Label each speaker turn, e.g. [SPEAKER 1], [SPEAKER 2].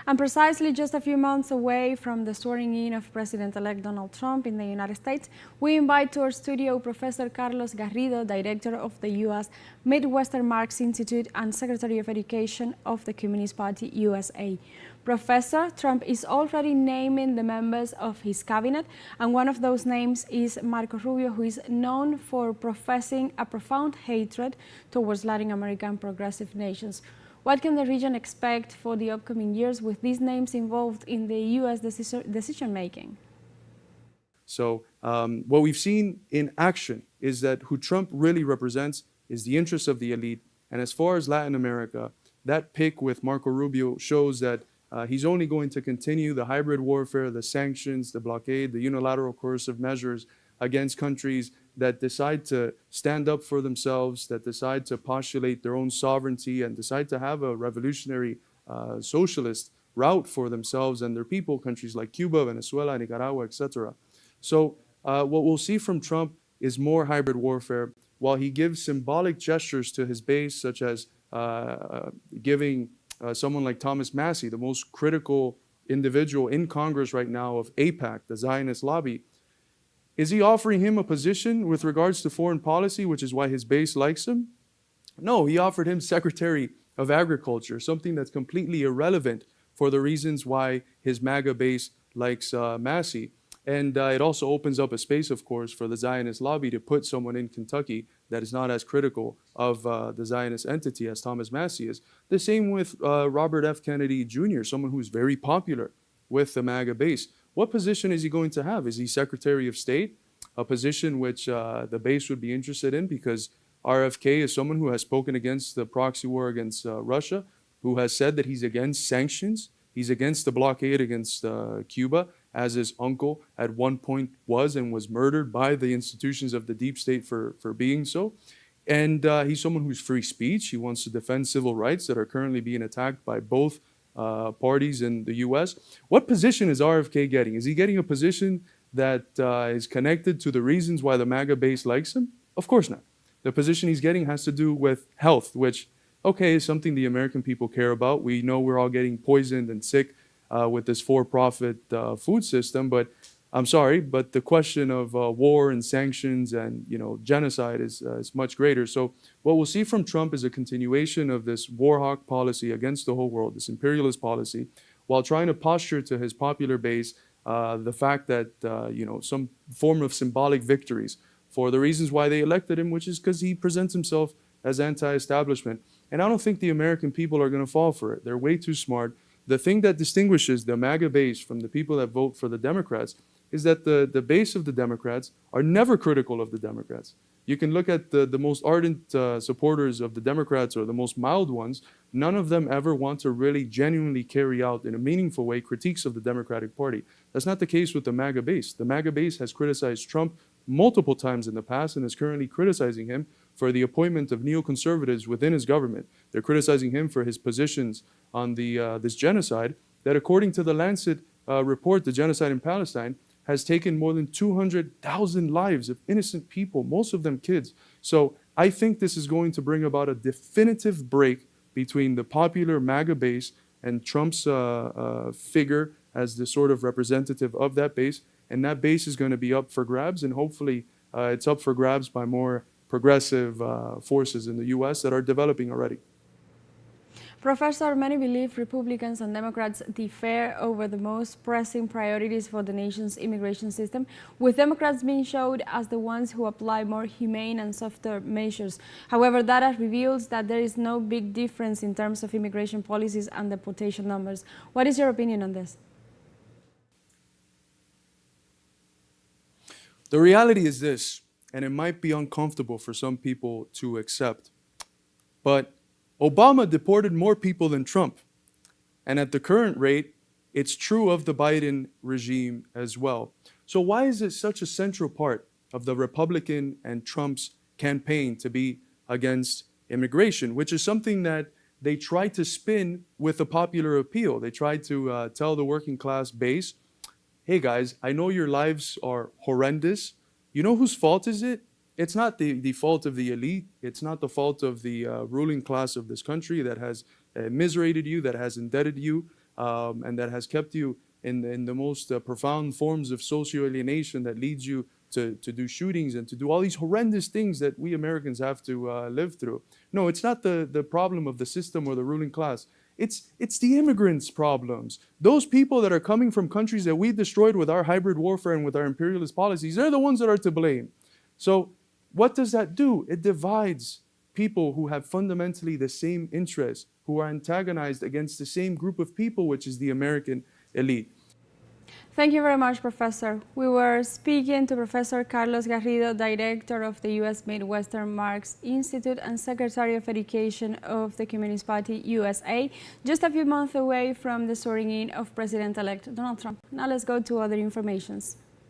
[SPEAKER 1] And precisely just a few months away from the swearing-in of President-elect Donald Trump in the United States, we invite to our studio Professor Carlos Garrido, Director of the U.S. Midwestern Institute and Secretary of Education of the Communist Party USA. Professor, Trump is already naming the members of his cabinet, and one of those names is Marco Rubio, who is known for professing a profound hatred towards Latin American progressive nations. What can the region expect for the upcoming years with these names involved in the U.S. decision-making?
[SPEAKER 2] So what we've seen in action is that who Trump really represents is the interests of the elite. And as far as Latin America, that pick with Marco Rubio shows that he's only going to continue the hybrid warfare, the sanctions, the blockade, the unilateral coercive measures against countries that decide to stand up for themselves, that decide to postulate their own sovereignty and decide to have a revolutionary socialist route for themselves and their people, countries like Cuba, Venezuela, Nicaragua, etc. So what we'll see from Trump is more hybrid warfare, while he gives symbolic gestures to his base, such as giving someone like Thomas Massie, the most critical individual in Congress right now of AIPAC, the Zionist lobby. Is he offering him a position with regards to foreign policy, which is why his base likes him? No, he offered him Secretary of Agriculture, something that's completely irrelevant for the reasons why his MAGA base likes Massie. And it also opens up a space, of course, for the Zionist lobby to put someone in Kentucky that is not as critical of the Zionist entity as Thomas Massie is. The same with Robert F. Kennedy Jr., someone who's very popular with the MAGA base. What position is he going to have? Is he Secretary of State? A position which the base would be interested in, because RFK is someone who has spoken against the proxy war against Russia, who has said that he's against sanctions, he's against the blockade against Cuba, as his uncle at one point was and was murdered by the institutions of the deep state for being so. And he's someone who's free speech. He wants to defend civil rights that are currently being attacked by both parties in the U.S. What position is RFK getting? Is he getting a position that is connected to the reasons why the MAGA base likes him? Of course not. The position he's getting has to do with health, which, okay, is something the American people care about. We know we're all getting poisoned and sick with this for-profit food system, but I'm sorry, but the question of war and sanctions and genocide is much greater. So what we'll see from Trump is a continuation of this war hawk policy against the whole world, this imperialist policy, while trying to posture to his popular base the fact that some form of symbolic victories for the reasons why they elected him, which is because he presents himself as anti-establishment. And I don't think the American people are going to fall for it. They're way too smart. The thing that distinguishes the MAGA base from the people that vote for the Democrats is that the base of the Democrats are never critical of the Democrats. You can look at the most ardent supporters of the Democrats, or the most mild ones. None of them ever want to really genuinely carry out in a meaningful way critiques of the Democratic Party. That's not the case with the MAGA base. The MAGA base has criticized Trump multiple times in the past and is currently criticizing him for the appointment of neoconservatives within his government. They're criticizing him for his positions on this genocide that, according to the Lancet report, the genocide in Palestine has taken more than 200,000 lives of innocent people, most of them kids. So I think this is going to bring about a definitive break between the popular MAGA base and Trump's figure as the sort of representative of that base. And that base is going to be up for grabs, and hopefully it's up for grabs by more progressive forces in the U.S. that are developing already.
[SPEAKER 1] Professor, many believe Republicans and Democrats differ over the most pressing priorities for the nation's immigration system, with Democrats being showed as the ones who apply more humane and softer measures. However, data reveals that there is no big difference in terms of immigration policies and deportation numbers. What is your opinion on this?
[SPEAKER 2] The reality is this, and it might be uncomfortable for some people to accept, but Obama deported more people than Trump. And at the current rate, it's true of the Biden regime as well. So why is it such a central part of the Republican and Trump's campaign to be against immigration, which is something that they try to spin with a popular appeal? They try to tell the working class base, hey guys, I know your lives are horrendous. You know whose fault is it? It's not the fault of the elite. It's not the fault of the ruling class of this country that has miserated you, that has indebted you. and that has kept you in the most profound forms of socio-alienation that leads you to do shootings and to do all these horrendous things that we Americans have to live through. No, it's not the problem of the system or the ruling class. It's the immigrants' problems. Those people that are coming from countries that we destroyed with our hybrid warfare and with our imperialist policies, they're the ones that are to blame. So what does that do? It divides people who have fundamentally the same interests, who are antagonized against the same group of people, which is the American elite.
[SPEAKER 1] Thank you very much, Professor. We were speaking to Professor Carlos Garrido, Director of the U.S. Midwestern Marx Institute and Secretary of Education of the Communist Party USA, just a few months away from the swearing in of President-elect Donald Trump. Now let's go to other informations.